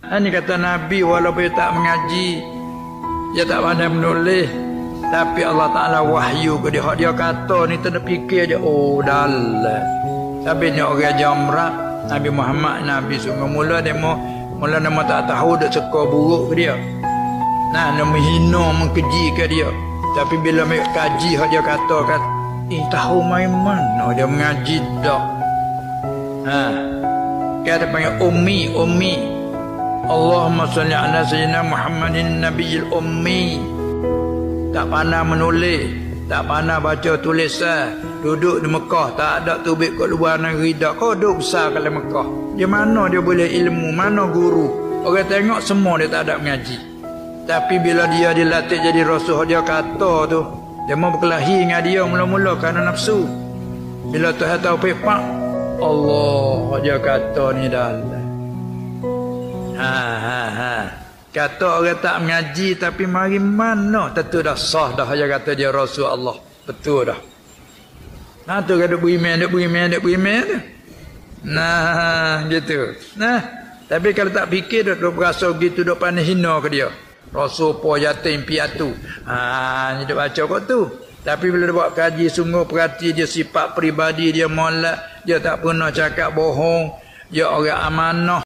Ini kata Nabi walaupun dia tak mengaji, dia tak pandai menulis, tapi Allah Ta'ala wahyu ke dia. Hak dia kata ni tak fikir je. Oh dalam. Tapi ni orang jamrak Nabi Muhammad, Nabi sungguh mula nama tak tahu dak seka buruk ke dia. Nah, nak menghina, mengkeji ke dia. Tapi bila mereka kaji hak dia kata, tahu main mana dia mengaji dak. Kata panggil ummi. Allahumma salli ala sayyidina Muhammadin nabiyil ummi. Tak pandai menulis, tak pandai baca tulisan, duduk di Mekah, tak ada tubik kat luar negeri dak. Kau duduk besar kat Mekah. Di mana dia boleh ilmu, mana guru? Orang tengok semua dia tak ada mengaji. Tapi bila dia dilatih jadi rasul, dia kata tu, dia mau berkelahi dengan dia mula-mula kerana nafsu. Bila Tuhan tahu pepak, Allah dia kata ni dalam. Kata orang tak mengaji tapi mari mana tentu dah sah dah dia kata dia rasul Allah. Betul dah. Nah tu kan duk beriman tu. Nah gitu. Nah, tapi kalau tak fikir duk berasa gitu duk pandai hina ke dia. Rasul po yatim piatu. Ni duk baca kok tu. Tapi bila dia buat kaji sungguh perhati dia sifat peribadi dia molek, dia tak pernah cakap bohong, dia orang amanah.